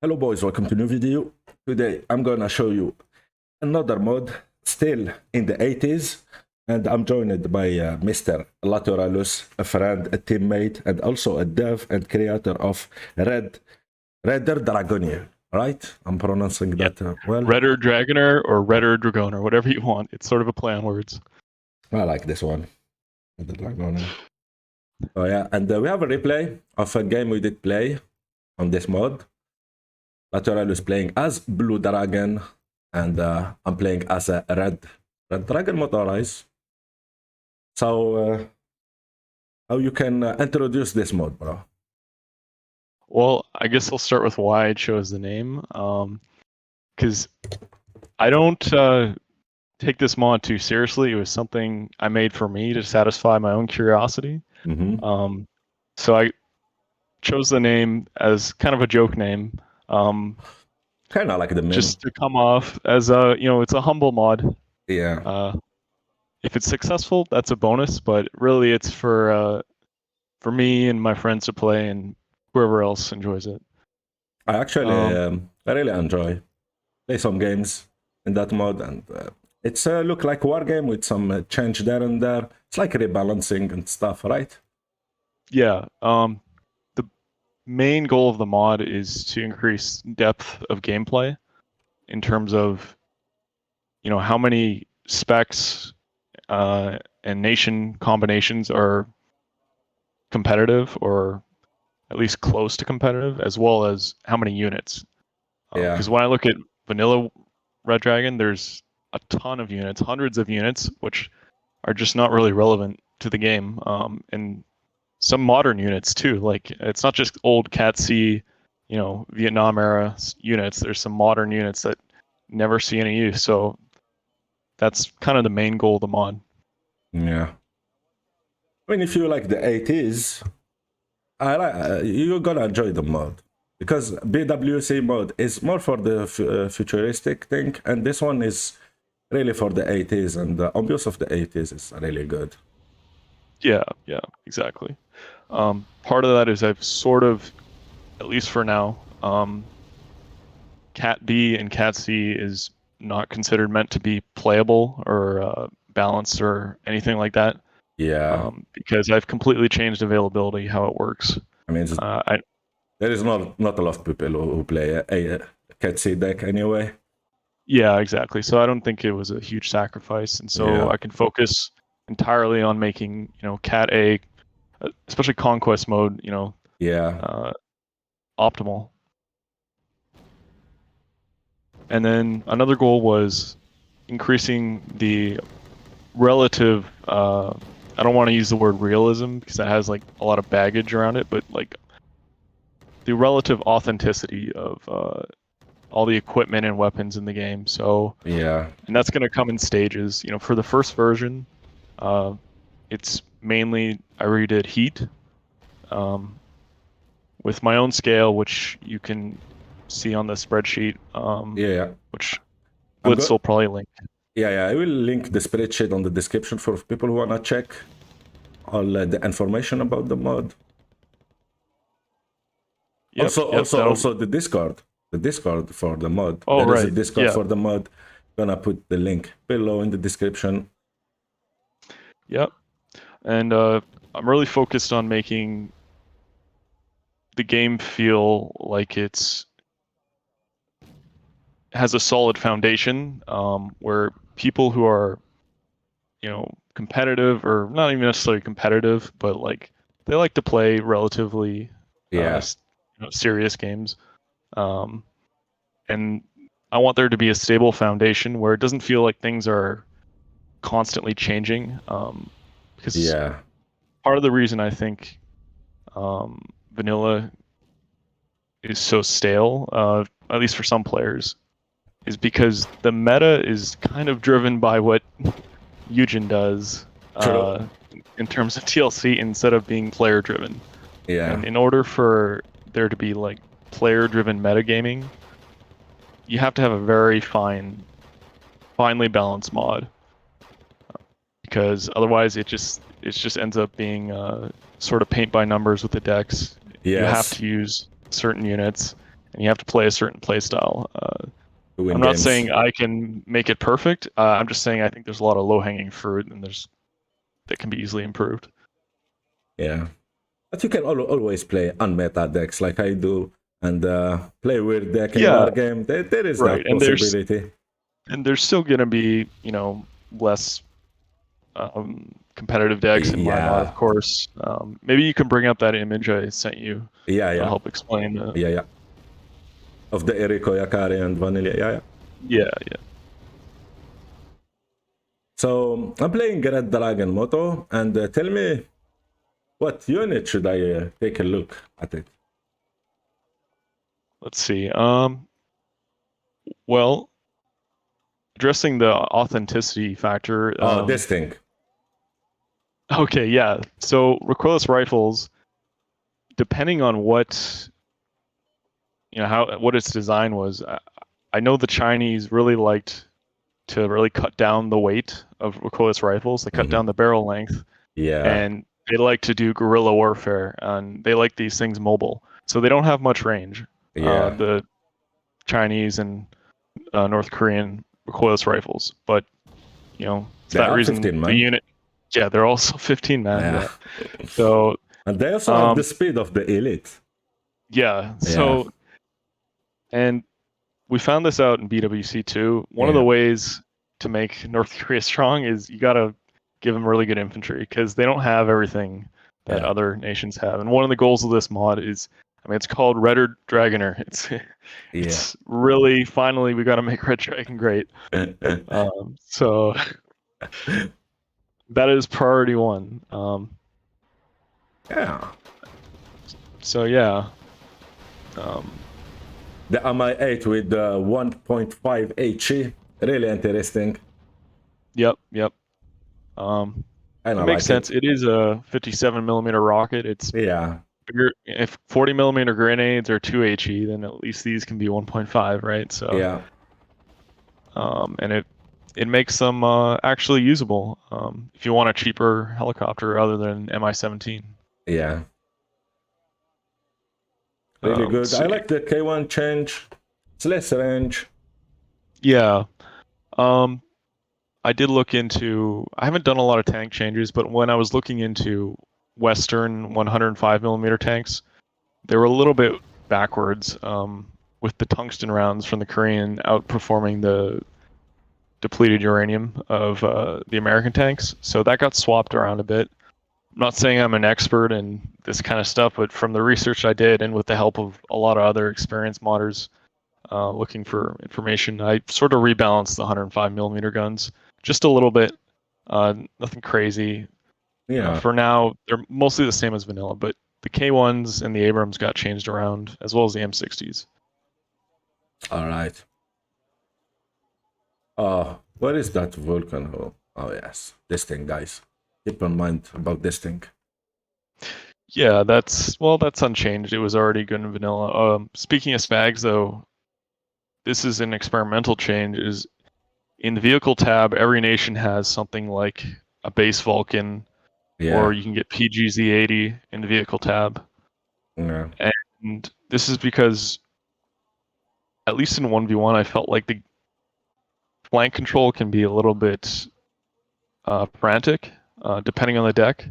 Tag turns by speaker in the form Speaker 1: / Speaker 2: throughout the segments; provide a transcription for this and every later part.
Speaker 1: Hello boys, welcome to new video. Today I'm gonna show you another mod still in the 80s, and I'm joined by Mr. Lateralus, a friend, a teammate, and also a dev and creator of Redder Dragoner, right? I'm pronouncing that well.
Speaker 2: Redder Dragoner or Redder Dragoner, whatever you want. It's sort of a play on words.
Speaker 1: I like this one. Redder Dragoner. Oh yeah, and we have a replay of a game we did play on this mod. Lateralus playing as Blue Dragon, and I'm playing as a Red Dragon motorized. So, how you can introduce this mod, bro?
Speaker 2: Well, I guess I'll start with why I chose the name. Because I don't take this mod too seriously. It was something I made for me to satisfy my own curiosity.
Speaker 1: Mm-hmm.
Speaker 2: So I chose the name as kind of a joke name.
Speaker 1: Kind of like the meme.
Speaker 2: Just to come off as a, it's a humble mod.
Speaker 1: Yeah.
Speaker 2: If it's successful, that's a bonus, but really it's for me and my friends to play and whoever else enjoys it.
Speaker 1: I actually I really enjoy play some games in that mod, and it's look like war game with some change there and there. It's like rebalancing and stuff, right?
Speaker 2: Yeah. The main goal of the mod is to increase depth of gameplay in terms of, how many specs and nation combinations are competitive, or at least close to competitive, as well as how many units. Because when I look at vanilla Red Dragon, there's a ton of units, hundreds of units, which are just not really relevant to the game. And some modern units too. Like, it's not just old Cat C, Vietnam era units. There's some modern units that never see any use. So that's kind of the main goal of the mod.
Speaker 1: Yeah. I mean, if you like the 80s, you're gonna enjoy the mod, because BWC mode is more for the futuristic thing, and this one is really for the 80s, and the ambiance of the 80s is really good.
Speaker 2: Yeah, exactly. Part of that is I've sort of, at least for now, Cat B and Cat C is not considered meant to be playable or balanced or anything like that.
Speaker 1: Yeah.
Speaker 2: Because I've completely changed availability, how it works.
Speaker 1: I mean, there is not a lot of people who play a Cat C deck anyway.
Speaker 2: Yeah, exactly. So I don't think it was a huge sacrifice, and so I can focus entirely on making, Cat A, especially Conquest mode, optimal. And then another goal was increasing the relative, I don't want to use the word realism because that has like a lot of baggage around it, but like the relative authenticity of all the equipment and weapons in the game. So and that's going to come in stages. For the first version, it's mainly I redid heat with my own scale, which you can see on the spreadsheet. Which Blitz will probably link.
Speaker 1: Yeah, I will link the spreadsheet on the description for people who wanna check all the information about the mod. Also the Discord for the mod.
Speaker 2: Oh,
Speaker 1: there is a Discord for the mod. Gonna put the link below in the description.
Speaker 2: Yep. And I'm really focused on making the game feel like has a solid foundation, where people who are, competitive, or not even necessarily competitive, but like they like to play relatively serious games. And I want there to be a stable foundation where it doesn't feel like things are constantly changing. Because part of the reason I think vanilla is so stale, at least for some players, is because the meta is kind of driven by what Eugen does in terms of TLC instead of being player driven. And in order for there to be like player driven metagaming, you have to have a very finely balanced mod, because otherwise it just ends up being sort of paint by numbers with the decks. You have to use certain units, and you have to play a certain play style.
Speaker 1: To win
Speaker 2: I'm not
Speaker 1: games.
Speaker 2: saying I can make it perfect. I'm just saying I think there's a lot of low-hanging fruit, and that can be easily improved.
Speaker 1: Yeah, but you can always play unmeta decks like I do, and play weird deck in war game. There is
Speaker 2: right.
Speaker 1: that possibility.
Speaker 2: And there's still gonna be, less competitive decks in my mod, of course. Maybe you can bring up that image I sent you.
Speaker 1: Yeah.
Speaker 2: To help explain that.
Speaker 1: Yeah. Of the Eriko, Yakari, and Vanilla.
Speaker 2: Yeah.
Speaker 1: So I'm playing Red Dragon Moto, and tell me, what unit should I take a look at it?
Speaker 2: Let's see. Well, addressing the authenticity factor.
Speaker 1: This thing.
Speaker 2: Okay, yeah. So recoilless rifles, depending on what its design was, I know the Chinese really liked to really cut down the weight of recoilless rifles. They cut down the barrel length.
Speaker 1: Yeah.
Speaker 2: And they like to do guerrilla warfare, and they like these things mobile. So they don't have much range.
Speaker 1: Yeah.
Speaker 2: The Chinese and North Korean recoilless rifles, but it's that reason
Speaker 1: 15 man.
Speaker 2: the unit. Yeah, they're also 15 man. Yeah. So
Speaker 1: and they also have the speed of the elite.
Speaker 2: Yeah. So, and we found this out in BWC too. One of the ways to make North Korea strong is you gotta give them really good infantry, because they don't have everything that other nations have. And one of the goals of this mod is, it's called Red Dragoner. It's really, finally, we got to make Red Dragon great. So that is priority one. So yeah.
Speaker 1: The MI8 with 1.5 HE, really interesting.
Speaker 2: Yep. It makes sense. It is a 57 millimeter rocket. It's bigger. If 40 millimeter grenades are 2 HE, then at least these can be 1.5, right? So and it makes them actually usable if you want a cheaper helicopter other than Mi-17.
Speaker 1: Yeah. Really good. I like the K1 change. It's less range.
Speaker 2: Yeah. I did look into, I haven't done a lot of tank changes, but when I was looking into Western 105 millimeter tanks, they were a little bit backwards, with the tungsten rounds from the Korean outperforming the depleted uranium of the American tanks. So that got swapped around a bit. I'm not saying I'm an expert in this kind of stuff, but from the research I did and with the help of a lot of other experienced modders looking for information, I sort of rebalanced the 105 millimeter guns just a little bit. Nothing crazy.
Speaker 1: Yeah.
Speaker 2: For now, they're mostly the same as vanilla, but the K1s and the Abrams got changed around, as well as the M60s.
Speaker 1: All right. Where is that Vulcan hole? Oh, yes. This thing, guys. Keep in mind about this thing.
Speaker 2: Yeah, that's unchanged. It was already good in vanilla. Speaking of spags, though, this is an experimental change. Is in the vehicle tab, every nation has something like a base Vulcan, or you can get PGZ-80 in the vehicle tab.
Speaker 1: Yeah.
Speaker 2: And this is because, at least in 1v1, I felt like the flank control can be a little bit frantic, depending on the deck.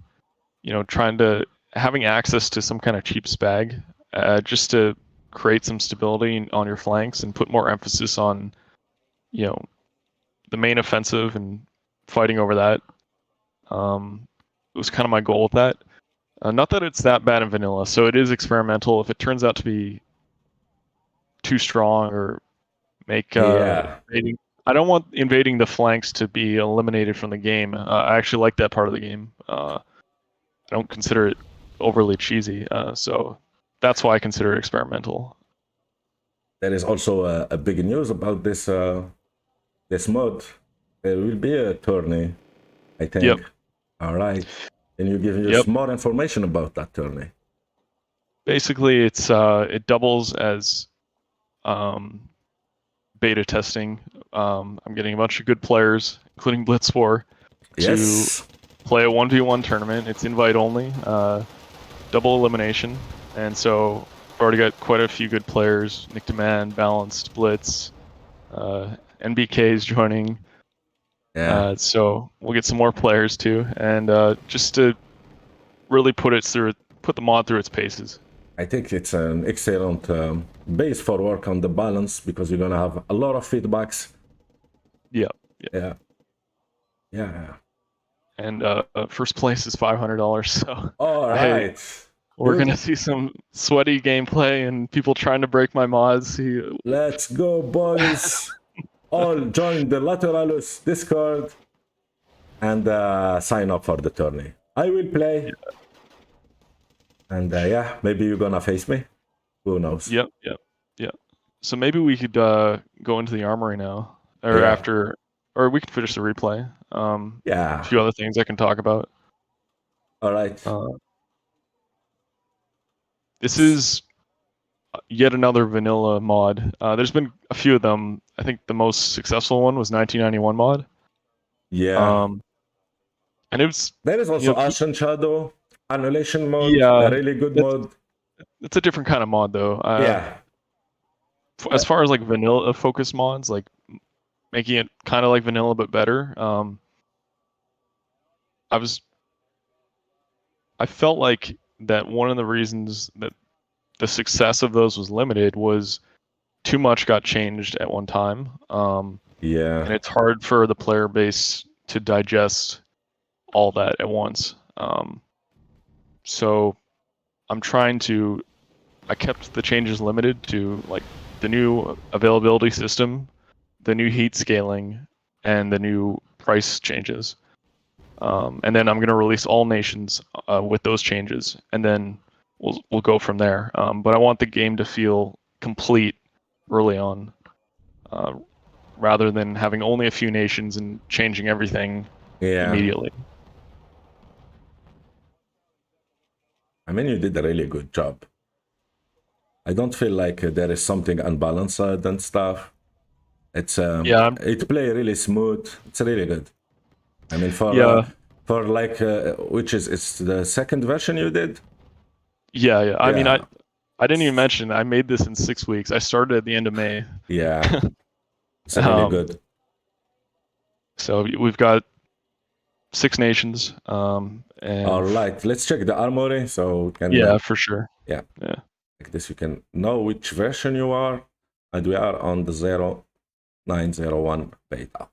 Speaker 2: Having access to some kind of cheap spag, just to create some stability on your flanks and put more emphasis on, the main offensive and fighting over that. It was kind of my goal with that. Not that it's that bad in vanilla, so it is experimental. If it turns out to be too strong or make I don't want invading the flanks to be eliminated from the game. I actually like that part of the game. I don't consider it overly cheesy, so that's why I consider it experimental.
Speaker 1: There is also a big news about this this mod. There will be a tourney, I think.
Speaker 2: Yep.
Speaker 1: All right. Can you give us more information about that tourney?
Speaker 2: Basically, it doubles as beta testing. I'm getting a bunch of good players, including Blitzwar, to play a 1v1 tournament. It's invite only, double elimination, and so already got quite a few good players. Nick Demand, Balanced, Blitz, NBK's joining.
Speaker 1: Yeah.
Speaker 2: So we'll get some more players too, and just to really put the mod through its paces.
Speaker 1: I think it's an excellent base for work on the balance because you're gonna have a lot of feedbacks.
Speaker 2: Yeah.
Speaker 1: Yeah.
Speaker 2: And first place is $500. So
Speaker 1: All right.
Speaker 2: we're
Speaker 1: Good.
Speaker 2: gonna see some sweaty gameplay and people trying to break my mods.
Speaker 1: Let's go, boys! All join the Lateralus Discord and sign up for the tourney. I will play.
Speaker 2: Yeah.
Speaker 1: And yeah, maybe you're gonna face me. Who knows?
Speaker 2: Yep. So maybe we could go into the armory now, or
Speaker 1: Yeah.
Speaker 2: after, or we could finish the replay.
Speaker 1: Yeah.
Speaker 2: A few other things I can talk about.
Speaker 1: All right.
Speaker 2: This is yet another vanilla mod. There's been a few of them. I think the most successful one was 1991 mod.
Speaker 1: Yeah.
Speaker 2: And it was.
Speaker 1: There is also Ashen Shadow, Annihilation mode,
Speaker 2: Yeah,
Speaker 1: a really good mode.
Speaker 2: It's a different kind of mod though.
Speaker 1: Yeah.
Speaker 2: As far as like vanilla focus mods, like making it kind of like vanilla but better. I felt like that one of the reasons that the success of those was limited was too much got changed at one time.
Speaker 1: Yeah.
Speaker 2: And it's hard for the player base to digest all that at once. So I kept the changes limited to like the new availability system, the new heat scaling, and the new price changes. And then I'm going to release all nations with those changes, and then we'll go from there. But I want the game to feel complete early on, rather than having only a few nations and changing everything immediately.
Speaker 1: I mean, you did a really good job. I don't feel like there is something unbalanced and stuff. It's it play really smooth. It's really good. I mean, for like which is it's the second version you did.
Speaker 2: Yeah. I mean, I didn't even mention I made this in 6 weeks. I started at the end of May.
Speaker 1: Yeah, it's really good.
Speaker 2: So we've got 6 nations. And
Speaker 1: all right, let's check the armory so we can.
Speaker 2: For sure.
Speaker 1: Yeah. Like this, you can know which version you are, and we are on the 0901 beta.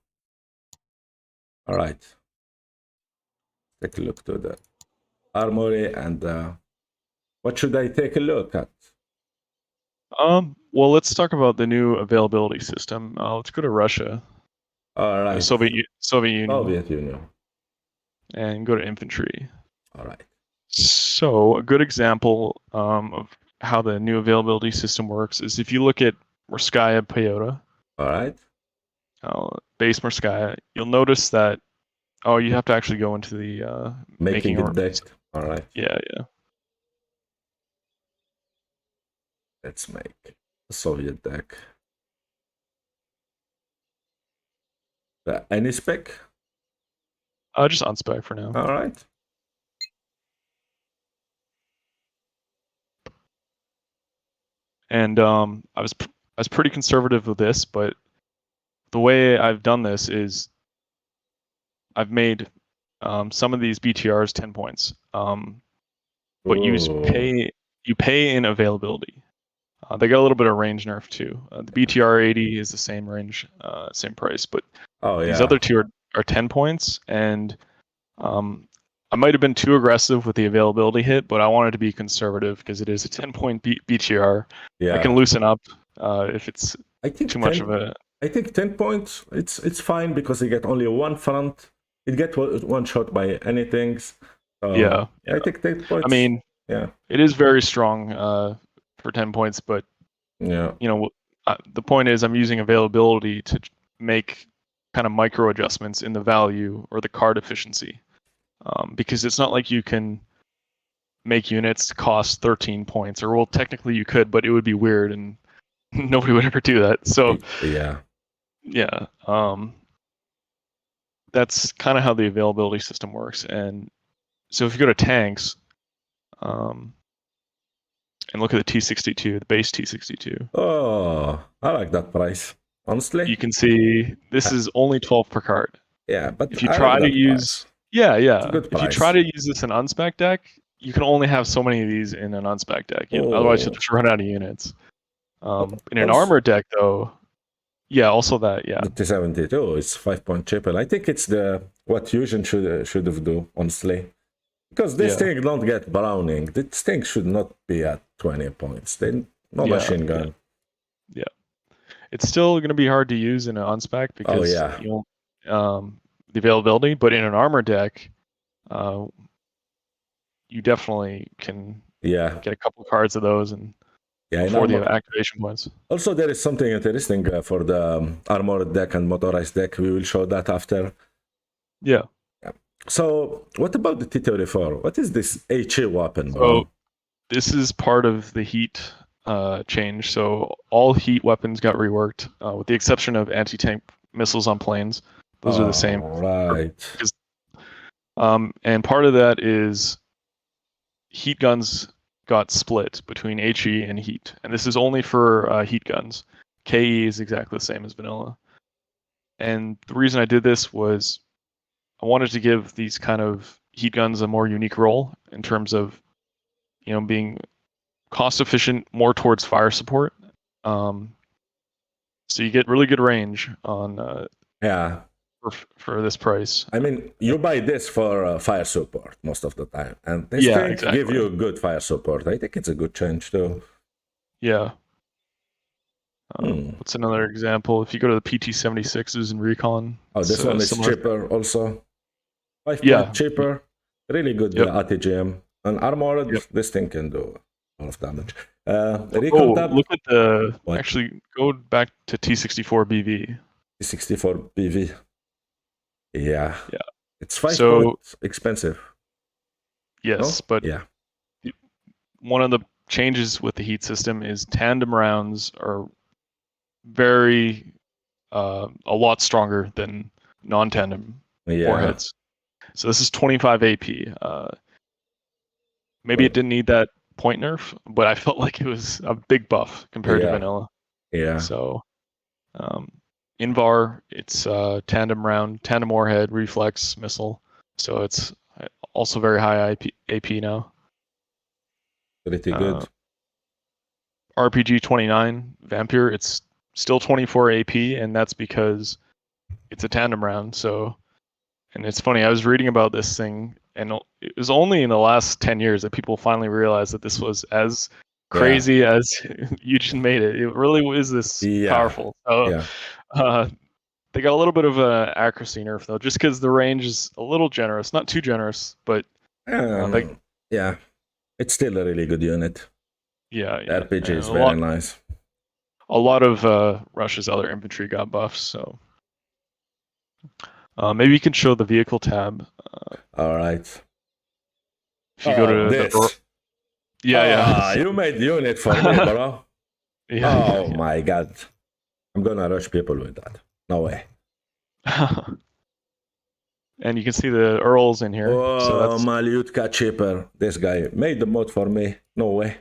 Speaker 1: All right. Take a look to the armory and what should I take a look at?
Speaker 2: Well, let's talk about the new availability system. Let's go to Russia.
Speaker 1: All right.
Speaker 2: Soviet Union. And go to infantry.
Speaker 1: All right.
Speaker 2: So a good example of how the new availability system works is if you look at Morskaya Peyota.
Speaker 1: All right.
Speaker 2: Base Morskaya, you'll notice that you have to actually go into the
Speaker 1: making a deck. All right.
Speaker 2: Yeah.
Speaker 1: Let's make a Soviet deck. Any spec?
Speaker 2: Just on spec for now.
Speaker 1: All right.
Speaker 2: And I was pretty conservative with this, but the way I've done this is I've made some of these BTRs 10 points, but you pay in availability. They got a little bit of range nerf too. The BTR 80 is the same range, same price, but these other two are 10 points, and I might have been too aggressive with the availability hit, but I wanted to be conservative because it is a 10-point BTR.
Speaker 1: Yeah.
Speaker 2: I can loosen up if it's too much of a...
Speaker 1: I think 10 points, it's fine because you get only one front. It gets one shot by anything. So I think 10 points.
Speaker 2: I mean, it is very strong for 10 points, but the point is I'm using availability to make kind of micro adjustments in the value or the card efficiency. Because it's not like you can make units cost 13 points, or well, technically you could, but it would be weird and nobody would ever do that. So that's kind of how the availability system works. And so if you go to tanks, and look at the T62, the base T62.
Speaker 1: Oh, I like that price. Honestly,
Speaker 2: You can see this is only 12 per card.
Speaker 1: yeah, but
Speaker 2: If you
Speaker 1: I
Speaker 2: try
Speaker 1: like
Speaker 2: to
Speaker 1: that
Speaker 2: use,
Speaker 1: price.
Speaker 2: yeah,
Speaker 1: It's a
Speaker 2: yeah.
Speaker 1: good
Speaker 2: If you
Speaker 1: price.
Speaker 2: try to use this in unspec deck, you can only have so many of these in an unspec deck.
Speaker 1: Oh.
Speaker 2: Otherwise, you'll just run out of units. In an
Speaker 1: Also-
Speaker 2: armor deck, though, yeah, also that, yeah.
Speaker 1: The T72 is 5 point cheaper. I think it's what Fusion should have do, honestly. Because this thing don't get browning. This thing should not be at 20 points. Then no machine gun.
Speaker 2: Yeah. It's still going to be hard to use in an unspec because you know, the availability, but in an armor deck, you definitely can get a couple of cards of those and before the activation points.
Speaker 1: Also, there is something interesting for the armored deck and motorized deck. We will show that after.
Speaker 2: Yeah.
Speaker 1: So, what about the T-34? What is this HE weapon, bro?
Speaker 2: So, this is part of the heat change. So, all heat weapons got reworked, with the exception of anti-tank missiles on planes. Those are the same.
Speaker 1: Right.
Speaker 2: And part of that is heat guns got split between HE and heat. And this is only for heat guns. KE is exactly the same as vanilla. And the reason I did this was I wanted to give these kind of heat guns a more unique role in terms of, you know, being cost efficient, more towards fire support. So you get really good range on for this price.
Speaker 1: I mean, you buy this for fire support most of the time, and this thing give you good fire support. I think it's a good change too.
Speaker 2: Yeah. What's another example? If you go to the PT-76s in Recon.
Speaker 1: Oh, this one is cheaper also. 5 point cheaper. Really good ATGM. And armored, this thing can do a lot of damage.
Speaker 2: Look at the... What? Actually, go back to T64BV.
Speaker 1: T64BV. Yeah. It's 5 points expensive.
Speaker 2: Yes, but one of the changes with the heat system is tandem rounds are very a lot stronger than non-tandem warheads. So this is 25 AP. Maybe it didn't need that point nerf, but I felt like it was a big buff compared to vanilla.
Speaker 1: Yeah.
Speaker 2: So Invar, it's tandem round, tandem warhead, reflex missile. So it's also very high AP now.
Speaker 1: Pretty good.
Speaker 2: RPG 29 Vampire, it's still 24 AP, and that's because it's a tandem round. So, and it's funny, I was reading about this thing, and it was only in the last 10 years that people finally realized that this was as crazy as Eugene made it. It really is this powerful. So, they got a little bit of an accuracy nerf though, just because the range is a little generous, not too generous, but
Speaker 1: it's still a really good unit.
Speaker 2: Yeah,
Speaker 1: the RPG is very nice.
Speaker 2: A lot of Russia's other infantry got buffs, so maybe you can show the vehicle tab.
Speaker 1: All right.
Speaker 2: If you go to
Speaker 1: this. You made the unit for me, bro. My god. I'm gonna rush people with that. No way.
Speaker 2: And you can see the Earls in here.
Speaker 1: Oh, Malyutka cheaper. This guy made the mod for me. No way.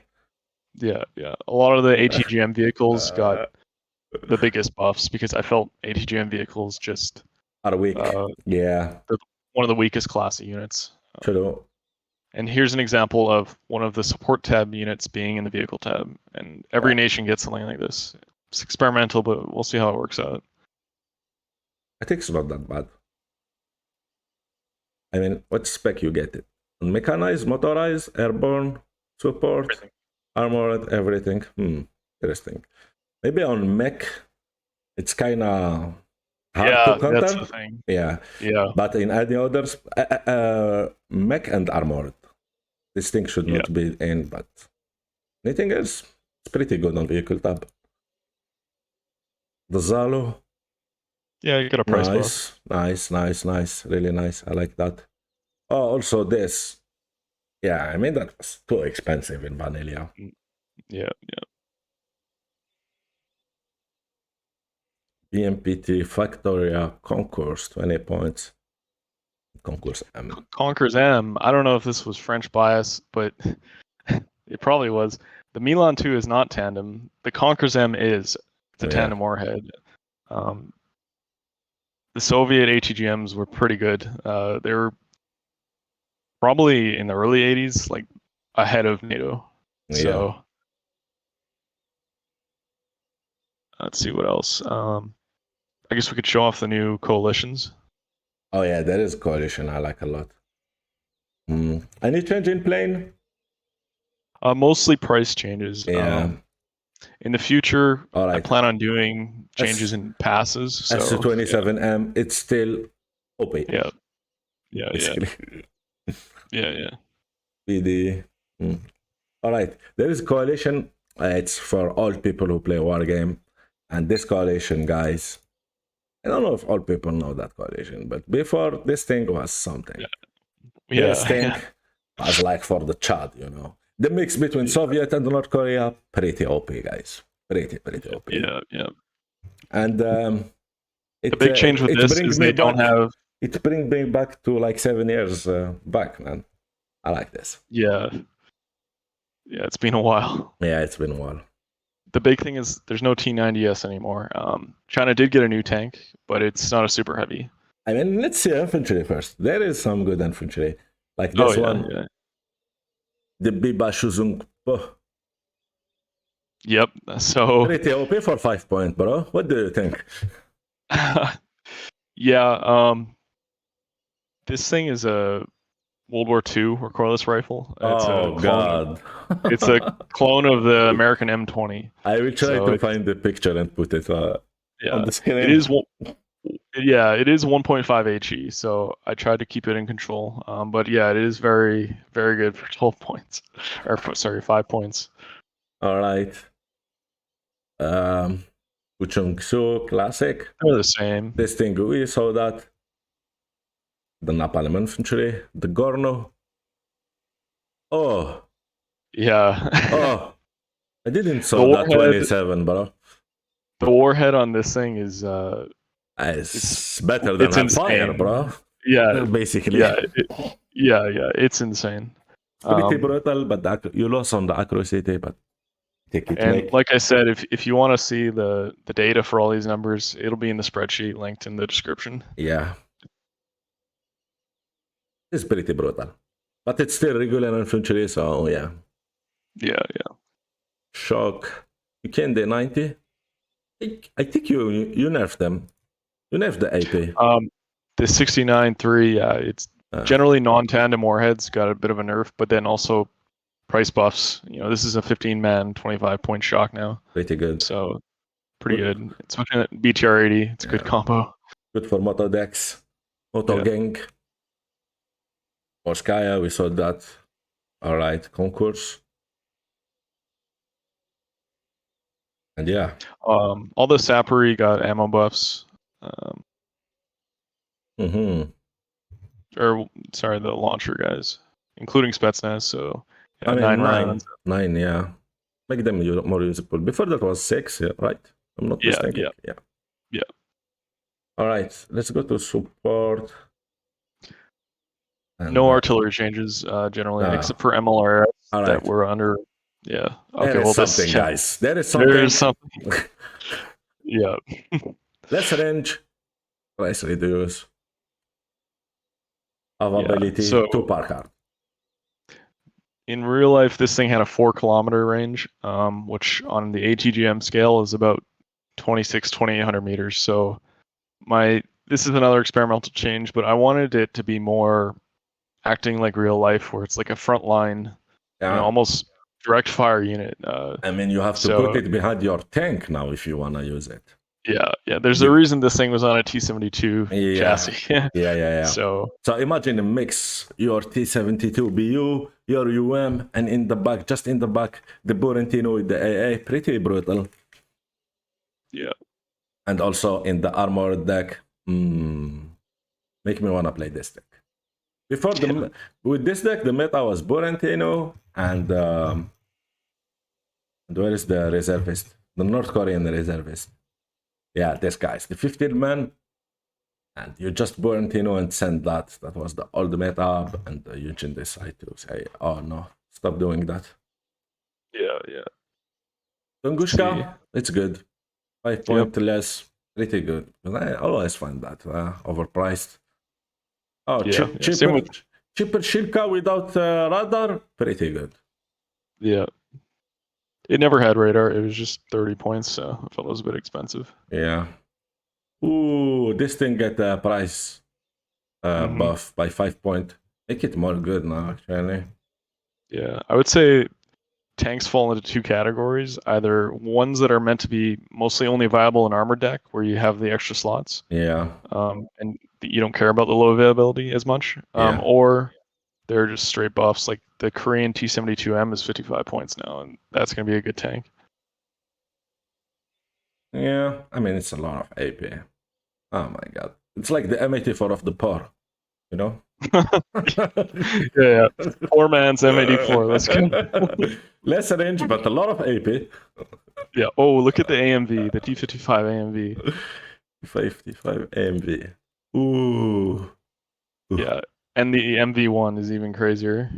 Speaker 2: Yeah. A lot of the ATGM vehicles got the biggest buffs because I felt ATGM vehicles just
Speaker 1: are weak.
Speaker 2: One of the weakest class of units.
Speaker 1: True.
Speaker 2: And here's an example of one of the support tab units being in the vehicle tab. And every nation gets something like this. It's experimental, but we'll see how it works out.
Speaker 1: I think it's not that bad. I mean, what spec you get it? Mechanized, motorized, airborne, support, everything. Armored, everything. Interesting. Maybe on mech, it's kind of hard to counter.
Speaker 2: That's the thing.
Speaker 1: Yeah. But in any others, mech and armored, this thing should not be in. But anything else, it's pretty good on vehicle tab. The Zalo.
Speaker 2: Yeah, you got a price buff.
Speaker 1: Nice. Really nice. I like that. Oh, also this. Yeah, I mean, that was too expensive in vanilla.
Speaker 2: Yeah.
Speaker 1: BMPT Factoria Concourse, 20 points. Concourse M.
Speaker 2: Concourse M. I don't know if this was French bias, but it probably was. The Milan 2 is not tandem. The Conquer's M is. It's a
Speaker 1: Yeah.
Speaker 2: tandem warhead. The Soviet ATGMs were pretty good. They were probably in the early 80s, like ahead of NATO. So let's see what else. I guess we could show off the new coalitions.
Speaker 1: Oh yeah, there is coalition I like a lot. Any change in plane?
Speaker 2: Mostly price changes.
Speaker 1: Yeah.
Speaker 2: In the future,
Speaker 1: All right.
Speaker 2: I plan on doing changes in passes. So
Speaker 1: S27M, it's still OPIE.
Speaker 2: Yeah.
Speaker 1: PD. All right. There is coalition. It's for all people who play war game, and this coalition, guys. I don't know if all people know that coalition, but before this thing was something. This thing was like for the Chad, you know. The mix between Soviet and North Korea, pretty OP, guys. Pretty OP.
Speaker 2: Yeah.
Speaker 1: And
Speaker 2: the big change with this is they don't have.
Speaker 1: It brings me back to like 7 years back, man. I like this.
Speaker 2: Yeah, it's been a while.
Speaker 1: Yeah, it's been a while.
Speaker 2: The big thing is there's no T-90S anymore. China did get a new tank, but it's not a super heavy.
Speaker 1: I mean, let's see infantry first. There is some good infantry. Like this one.
Speaker 2: Yeah.
Speaker 1: The Biba Shuzung.
Speaker 2: Yep. So
Speaker 1: pretty OP for 5 point, bro. What do you think?
Speaker 2: Yeah. This thing is a World War II recoilless rifle. It's
Speaker 1: God.
Speaker 2: It's a clone of the American M20.
Speaker 1: I will try to find the picture and put it on the screen.
Speaker 2: It is 1.5 HE, so I tried to keep it in control. But yeah, it is very, very good for 12 points. Or sorry, 5 points.
Speaker 1: All right. Uchungsu classic.
Speaker 2: They're the same.
Speaker 1: This thing we saw that. The Napalm infantry, the Gorno. Oh.
Speaker 2: Yeah.
Speaker 1: Oh. I didn't saw that 27, bro.
Speaker 2: The warhead on this thing is
Speaker 1: it's better than fire, bro.
Speaker 2: Yeah.
Speaker 1: Basically.
Speaker 2: Yeah. It's insane.
Speaker 1: Pretty brutal, but you lost on the accuracy, but
Speaker 2: like I said, if you want to see the data for all these numbers, it'll be in the spreadsheet linked in the description.
Speaker 1: Yeah. It's pretty brutal. But it's still regular infantry, so yeah.
Speaker 2: Yeah.
Speaker 1: Shock. You can do 90. I think you nerfed them. You nerfed the AP.
Speaker 2: The 69-3, yeah, it's generally non-tandem warheads, got a bit of a nerf, but then also price buffs. You know, this is a 15-man, 25-point shock now.
Speaker 1: Pretty good.
Speaker 2: So, pretty good. It's looking at BTR 80. It's a good combo.
Speaker 1: Good for Moto decks. Moto gang. Morskaya, we saw that. All right, concourse. And yeah.
Speaker 2: All the Sappery got ammo buffs. Or, sorry, the launcher guys, including Spetsnaz. So, yeah, 9 rounds.
Speaker 1: 9, yeah. Make them more usable. Before that was 6, yeah, right? I'm not mistaken. Yeah. All right, let's go to support. And,
Speaker 2: no artillery changes generally, except for MLRS that were under. Yeah. Okay.
Speaker 1: There is something, guys. There is something.
Speaker 2: There is something. Yeah.
Speaker 1: Less range, price reduce, availability to park hard.
Speaker 2: In real life, this thing had a 4-kilometer range, which on the ATGM scale is about 2,800 meters. So this is another experimental change, but I wanted it to be more acting like real life, where it's like a frontline, almost direct fire unit.
Speaker 1: I mean, you have to put it behind your tank now if you want to use it.
Speaker 2: Yeah. There's a reason this thing was on a T-72 chassis.
Speaker 1: Yeah.
Speaker 2: So
Speaker 1: imagine a mix: your T-72 BU, your UM, and in the back, the Borentino with the AA. Pretty brutal.
Speaker 2: Yeah.
Speaker 1: And also in the armored deck, make me wanna play this deck. Before with this deck, the meta was Borentino and where is the reservist? The North Korean reservist. Yeah, this guy's the 15-man, and you just Borentino and send that. That was the old meta, and you can decide to say, oh no, stop doing that.
Speaker 2: Yeah.
Speaker 1: Tunguska, it's good. 5 point
Speaker 2: Yep.
Speaker 1: less, pretty good. But I always find that overpriced. Oh,
Speaker 2: Yeah. Same with
Speaker 1: cheaper Shilka without radar, pretty good.
Speaker 2: yeah. It never had radar. It was just 30 points, so I felt it was a bit expensive.
Speaker 1: Yeah. Ooh, this thing get a price buff by 5 point. Make it more good now, actually.
Speaker 2: Yeah, I would say tanks fall into two categories. Either ones that are meant to be mostly only viable in armor deck, where you have the extra slots,
Speaker 1: Yeah.
Speaker 2: and you don't care about the low availability as much,
Speaker 1: Yeah.
Speaker 2: or they're just straight buffs. Like the Korean T72M is 55 points now, and that's going to be a good tank.
Speaker 1: Yeah, I mean, it's a lot of AP. Oh my god. It's like the M84 of the poor, you know?
Speaker 2: Yeah. Poor man's M84. Let's go.
Speaker 1: Less range, but a lot of AP.
Speaker 2: Yeah. Oh, look at the AMV, the T55 AMV.
Speaker 1: 55 AMV. Ooh.
Speaker 2: Yeah, and the MV1 is even crazier.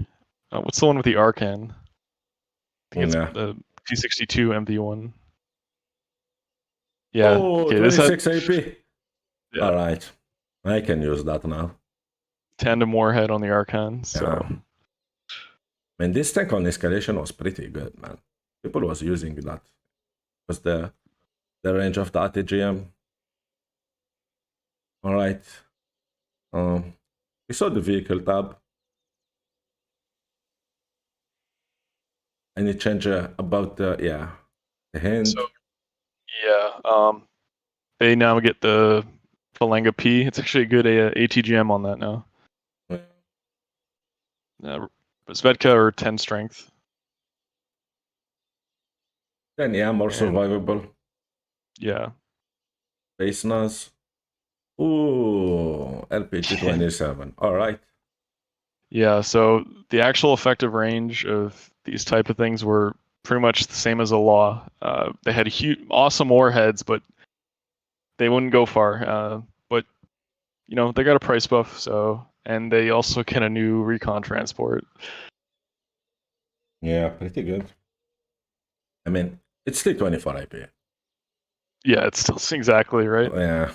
Speaker 2: What's the one with the Arcan? I think it's the T62 MV1. Yeah.
Speaker 1: Oh,
Speaker 2: Okay,
Speaker 1: 26 AP.
Speaker 2: Yeah.
Speaker 1: All right. I can use that now.
Speaker 2: Tandem warhead on the Arcan. So.
Speaker 1: Yeah. Man, this tank on escalation was pretty good, man. People was using that. Was the range of the ATGM. All right. We saw the vehicle tab. Any change about the hand?
Speaker 2: So, yeah. They now get the Falanga P. It's actually a good ATGM on that now. Svedka or 10 strength.
Speaker 1: Then yeah, more survivable.
Speaker 2: Yeah.
Speaker 1: Base NAS. Ooh, LPG 27. All right.
Speaker 2: Yeah, so the actual effective range of these type of things were pretty much the same as a law. They had awesome warheads, but they wouldn't go far. But they got a price buff, and they also get a new recon transport.
Speaker 1: Yeah, pretty good. I mean, it's still 24 IP.
Speaker 2: Yeah, it's still exactly right.
Speaker 1: Yeah.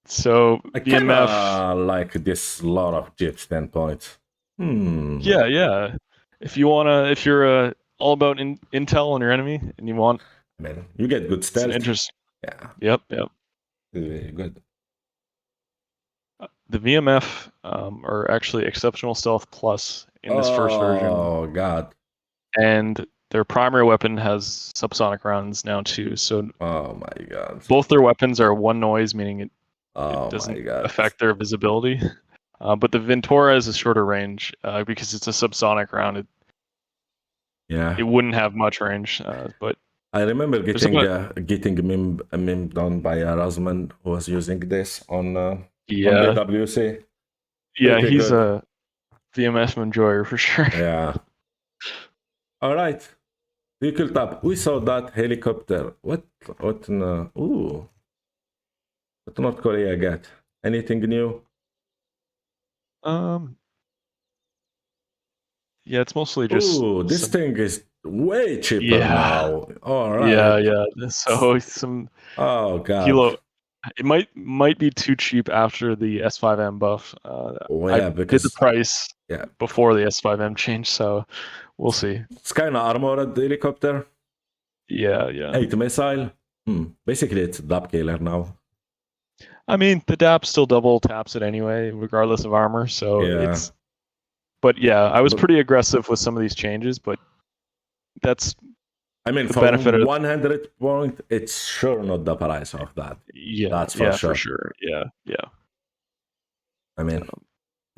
Speaker 2: So
Speaker 1: I
Speaker 2: BMF
Speaker 1: like this lot of chips 10 points.
Speaker 2: Yeah. If you're all about intel on your enemy and you want,
Speaker 1: I mean, you get good stealth.
Speaker 2: Interest.
Speaker 1: Yeah.
Speaker 2: Yep.
Speaker 1: Very good.
Speaker 2: The VMF are actually exceptional stealth plus in this first version.
Speaker 1: Oh god.
Speaker 2: And their primary weapon has subsonic rounds now too. So
Speaker 1: oh my god.
Speaker 2: Both their weapons are one noise, meaning it
Speaker 1: doesn't
Speaker 2: affect their visibility. But the Ventura has a shorter range because it's a subsonic round. It wouldn't have much range, but
Speaker 1: I remember getting a meme done by Razman who was using this on BWC.
Speaker 2: Yeah, he's a VMS enjoyer for sure.
Speaker 1: Yeah. All right. Vehicle tab. We saw that helicopter. What ooh. What North Korea get? Anything new?
Speaker 2: Yeah, it's mostly just.
Speaker 1: Ooh, this thing is way cheaper now. All right.
Speaker 2: Yeah. So some.
Speaker 1: Oh god.
Speaker 2: Kilo. It might be too cheap after the S5M buff. I did the price before the S5M change, so we'll see.
Speaker 1: It's kind of armored helicopter.
Speaker 2: Yeah.
Speaker 1: 8 missile. Basically, it's a DAP killer now.
Speaker 2: I mean, the DAP still double taps it anyway, regardless of armor. So it's. But yeah, I was pretty aggressive with some of these changes, but that's.
Speaker 1: I mean, for benefit 100 point, it's sure not the price of that.
Speaker 2: Yeah,
Speaker 1: that's
Speaker 2: for sure. Yeah.
Speaker 1: I mean,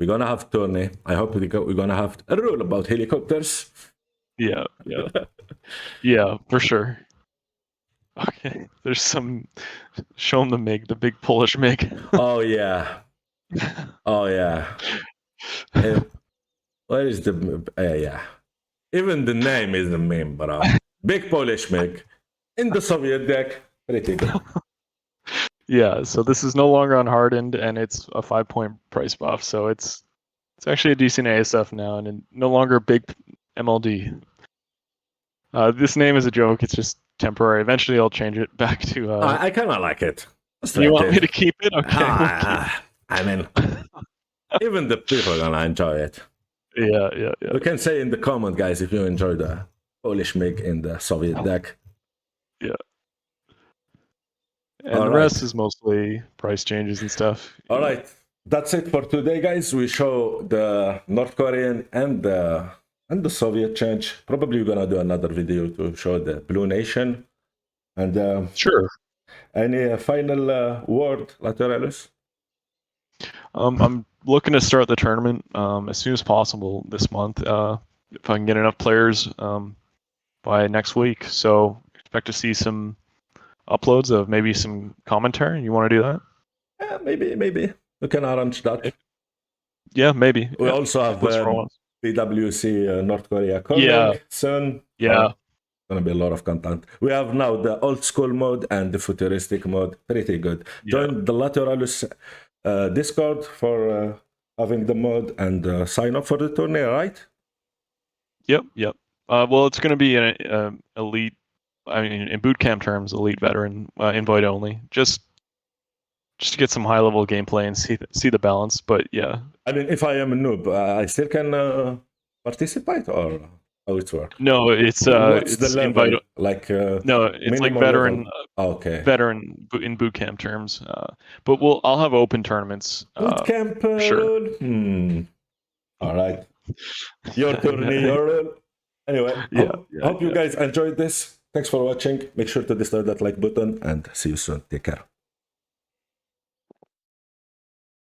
Speaker 1: we're gonna have tourney. I hope we're gonna have a rule about helicopters.
Speaker 2: Yeah, for sure. Okay, there's some. Show them the MiG, the big Polish MiG.
Speaker 1: Oh yeah. Where is the? Yeah. Even the name is a meme, bro. Big Polish MiG in the Soviet deck. Pretty good.
Speaker 2: Yeah, so this is no longer unhardened, and it's a 5-point price buff. So it's actually a decent ASF now, and no longer big MLD. This name is a joke. It's just temporary. Eventually, I'll change it back to.
Speaker 1: I kind of like it.
Speaker 2: You want me to keep it? Okay.
Speaker 1: I mean, even the people are gonna enjoy it.
Speaker 2: Yeah.
Speaker 1: You can say in the comment, guys, if you enjoy the Polish MiG in the Soviet deck.
Speaker 2: Yeah. And the rest is mostly price changes and stuff.
Speaker 1: All right. That's it for today, guys. We show the North Korean and the Soviet change. Probably we're gonna do another video to show the Blue Nation. And
Speaker 2: sure.
Speaker 1: Any final word, Lateralus?
Speaker 2: I'm looking to start the tournament as soon as possible this month. If I can get enough players by next week, so expect to see some uploads of maybe some commentary. You want to do that?
Speaker 1: Yeah, maybe we can arrange that.
Speaker 2: Yeah, maybe.
Speaker 1: We also have PWC North Korea coming soon.
Speaker 2: Yeah.
Speaker 1: Gonna be a lot of content. We have now the old school mode and the futuristic mode. Pretty good. Join the Lateralus Discord for having the mode and sign up for the tourney, right? Yep.
Speaker 2: Well, it's going to be an elite. I mean, in bootcamp terms, elite veteran invite only. Just to get some high level gameplay and see the balance. But yeah.
Speaker 1: I mean, if I am a noob, I still can participate, or how it works?
Speaker 2: No, it's
Speaker 1: the level?
Speaker 2: invite.
Speaker 1: Like
Speaker 2: no, it's like veteran.
Speaker 1: Okay.
Speaker 2: Veteran in bootcamp terms. But I'll have open tournaments.
Speaker 1: Bootcamp
Speaker 2: sure.
Speaker 1: All right. Your tourney, your rule. Anyway, hope you guys enjoyed this. Thanks for watching. Make sure to destroy that like button and see you soon. Take care.